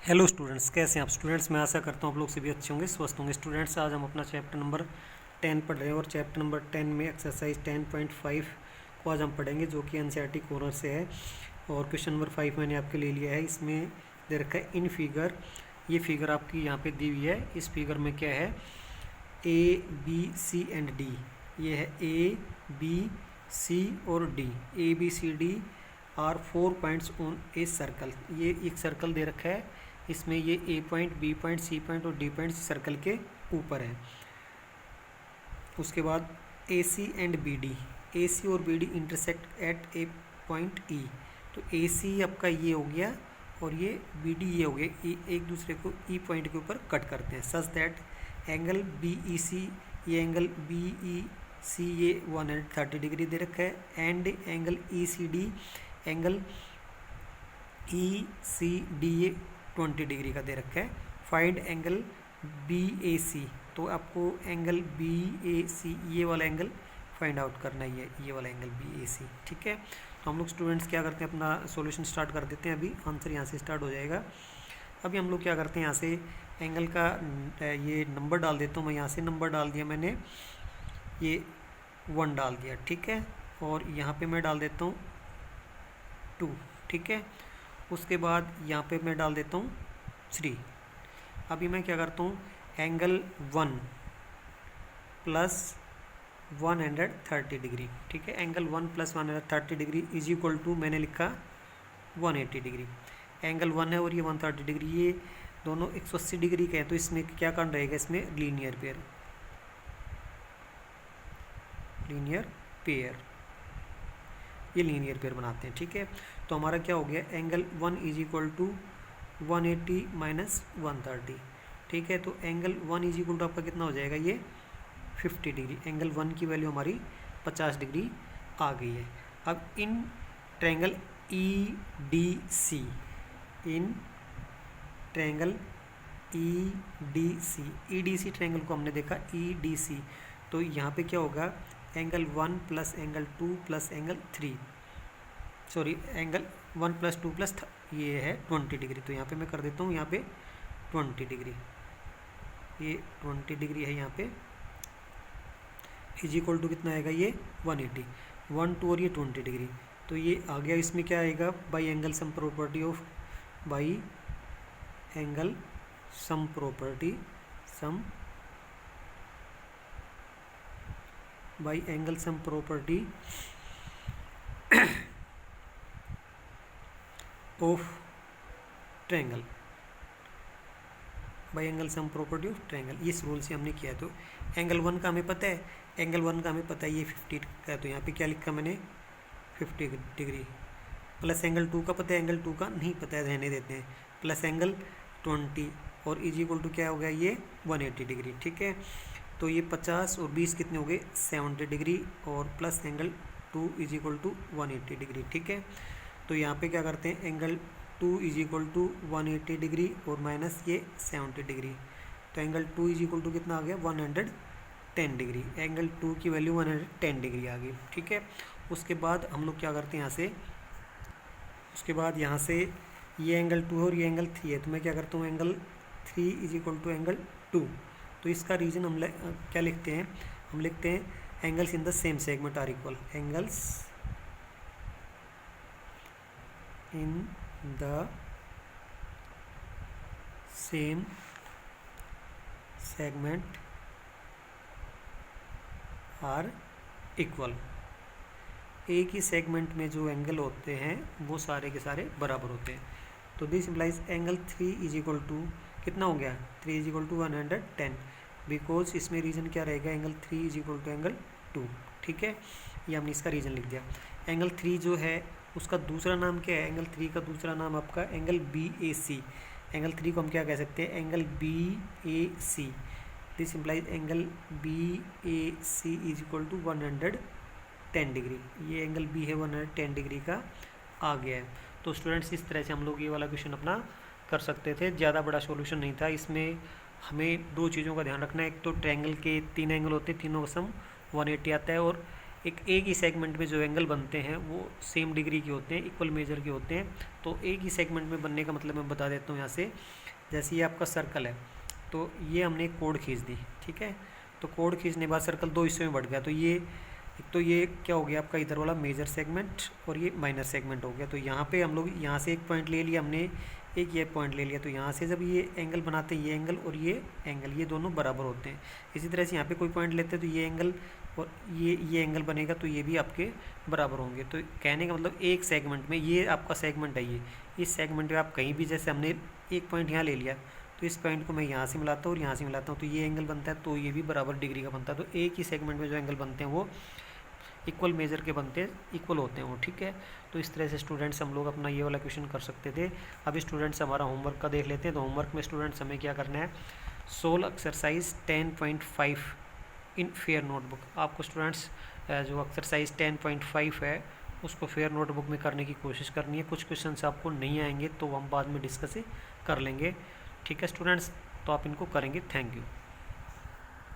Hello students, कैसे हैं आप स्टूडेंट्स। मैं आशा करता हूँ आप लोग सभी अच्छे होंगे, स्वस्थ होंगे। स्टूडेंट्स, आज हम अपना चैप्टर नंबर 10 पढ़ रहे हैं और चैप्टर नंबर 10 में एक्सरसाइज 10.5 को आज हम पढ़ेंगे, जो कि एनसीईआरटी कॉर्नर से है। और क्वेश्चन नंबर 5 मैंने आपके ले लिया है। इसमें दे रखा है इन फिगर। ये फिगर आपकी यहाँ पे दी हुई है। इस फिगर में क्या है, A B C and D. ये है ए बी सी और D. A B C D are 4 points on a circle. ये एक सर्कल दे रखा है। इसमें ये A point, B point, C point और डी पॉइंट सर्कल के ऊपर है। उसके बाद A C and B D. A C और B D intersect at a point E. तो ए सी आपका ये हो गया और ये बी डी ये हो गया। एक दूसरे को ई पॉइंट के ऊपर कट करते हैं। Such that angle B E C, ये एंगल बी ई सी ये 130 डिग्री दे रखा है। And angle E C D, angle E C D ये 20 डिग्री का दे रखा है। Find angle B A C. तो आपको एंगल बी ए सी ये वाला एंगल फाइंड आउट करना ही है, ये वाला एंगल बी ए सी। ठीक है, तो हम लोग स्टूडेंट्स क्या करते हैं, अपना सॉल्यूशन स्टार्ट कर देते हैं। अभी आंसर यहाँ से स्टार्ट हो जाएगा। अभी हम लोग क्या करते हैं, यहाँ से एंगल का ये नंबर डाल देता हूँ मैं। यहाँ से नंबर डाल दिया मैंने, ये 1 डाल दिया। ठीक है, और यहाँ पे मैं डाल देता हूँ 2। ठीक है, उसके बाद यहाँ पे मैं डाल देता हूँ 3। अभी मैं क्या करता हूँ, एंगल 1 प्लस 130 डिग्री। ठीक है, angle 1 plus 130 degree is equal to, मैंने लिखा 180 डिग्री। एंगल 1 है और ये 130 डिग्री, ये दोनों 180 डिग्री के हैं। तो इसमें क्या कारण रहेगा, इसमें लीनियर पेयर, लीनियर पेयर, ये लीनियर पेयर बनाते हैं। ठीक है, तो हमारा क्या हो गया, angle 1 is equal to 180 minus 130। ठीक है, तो एंगल 1 इज इक्वल टू आपका कितना हो जाएगा, ये 50 डिग्री। एंगल 1 की वैल्यू हमारी 50 डिग्री आ गई है। अब in triangle E D C, in triangle E D C, E D C triangle को हमने देखा ई डी सी। तो यहाँ पे क्या होगा, angle 1 plus angle 2 plus angle 3, sorry angle 1 plus 2 plus ये है 20 डिग्री। तो यहाँ पे मैं कर देता हूँ यहाँ पे 20 डिग्री, ये 20 डिग्री है यहाँ पे। इज इक्वल टू कितना आएगा, ये 180, 1 2 और ये 20 डिग्री। तो ये आ गया। इसमें क्या आएगा, by angle sum property of, by angle sum property, sum by angle sum property of triangle, by angle sum property of triangle. इस रूल से हमने किया। तो एंगल 1 का हमें पता है, एंगल 1 का हमें पता है ये 50 का है। तो यहाँ पे क्या लिखा मैंने, 50 डिग्री। प्लस एंगल 2 का पता है, एंगल 2 का नहीं पता है, रहने देते हैं। प्लस एंगल 20 और इज इक्वल टू क्या हो गया, ये 180 डिग्री। ठीक है, तो ये 50 और 20 कितने हो गए, 70 डिग्री। और plus angle 2 is equal to 180 degree. ठीक है, तो यहाँ पे क्या करते हैं, angle 2 is equal to 180 degree और माइनस ये 70 डिग्री। तो एंगल 2 इज इक्वल टू कितना आ गया, 110 डिग्री। एंगल 2 की वैल्यू 110 डिग्री आ गई। ठीक है, उसके बाद हम लोग क्या करते हैं, यहाँ से उसके बाद यहाँ से ये एंगल 2 है और ये एंगल 3 है। तो मैं क्या करता हूँ, angle 3 is equal to angle 2। तो इसका रीजन हम क्या लिखते हैं, हम लिखते हैं angles in the same segment are equal, angles in the same segment are equal. एक ही सेगमेंट में जो एंगल होते हैं वो सारे के सारे बराबर होते हैं। तो this implies angle 3 is equal to कितना हो गया, 3 इज इक्वल टू 110, बिकॉज इसमें रीजन क्या रहेगा, angle 3 is equal to angle 2। ठीक है, ये हमने इसका रीजन लिख दिया। एंगल 3 जो है उसका दूसरा नाम क्या है, एंगल 3 का दूसरा नाम आपका angle B A C. Angle 3 को हम क्या कह सकते हैं, angle B A C. This implies angle B A C is equal to 110 degree. ये एंगल बी है 110 डिग्री का आ गया है। तो स्टूडेंट्स, इस तरह से हम लोग ये वाला क्वेश्चन अपना कर सकते थे। ज़्यादा बड़ा सॉल्यूशन नहीं था। इसमें हमें 2 चीज़ों का ध्यान रखना है। एक तो ट्रायंगल के 3 एंगल होते हैं, तीनों का सम 180 आता है। और एक ही सेगमेंट में जो एंगल बनते हैं वो सेम डिग्री के होते हैं, इक्वल मेजर के होते हैं। तो एक ही सेगमेंट में बनने का मतलब मैं बता देता हूँ यहाँ से। जैसे ये आपका सर्कल है, तो ये हमने एक कोड खींच दी, ठीक है। तो कोड खींचने के बाद सर्कल दो हिस्सों में बढ़ गया। तो ये एक तो ये क्या हो गया आपका इधर वाला मेजर सेगमेंट और ये माइनर सेगमेंट हो गया। तो यहाँ पे हम लोग यहाँ से एक पॉइंट ले लिया हमने, एक ये पॉइंट ले लिया। तो यहाँ से जब ये एंगल बनाते हैं, ये एंगल और ये एंगल, ये दोनों बराबर होते हैं। इसी तरह से यहाँ पे कोई पॉइंट लेते हैं तो ये एंगल और ये एंगल बनेगा, तो ये भी आपके बराबर होंगे। तो कहने का मतलब एक सेगमेंट में, ये आपका सेगमेंट है, ये इस सेगमेंट में आप कहीं भी, जैसे हमने एक पॉइंट यहाँ ले लिया, तो इस पॉइंट को मैं यहाँ से मिलाता हूँ और यहाँ से मिलाता हूँ, तो ये एंगल बनता है, तो ये भी बराबर डिग्री का बनता है। तो एक ही सेगमेंट में जो एंगल बनते हैं वो इक्वल मेजर के बनते हैं, इक्वल होते हैं वो, ठीक है। तो इस तरह से स्टूडेंट्स हम लोग अपना ये वाला क्वेश्चन कर सकते थे। अब स्टूडेंट्स हमारा होमवर्क का देख लेते हैं। तो होमवर्क में स्टूडेंट्स हमें क्या करना है, सोल्व एक्सरसाइज 10.5 इन फेयर नोटबुक। आपको स्टूडेंट्स जो एक्सरसाइज 10.5 है उसको फेयर नोटबुक में करने की कोशिश करनी है। कुछ क्वेश्चंस आपको नहीं आएंगे तो हम बाद में डिस्कस कर लेंगे, ठीक है स्टूडेंट्स। तो आप इनको करेंगे। Thank you.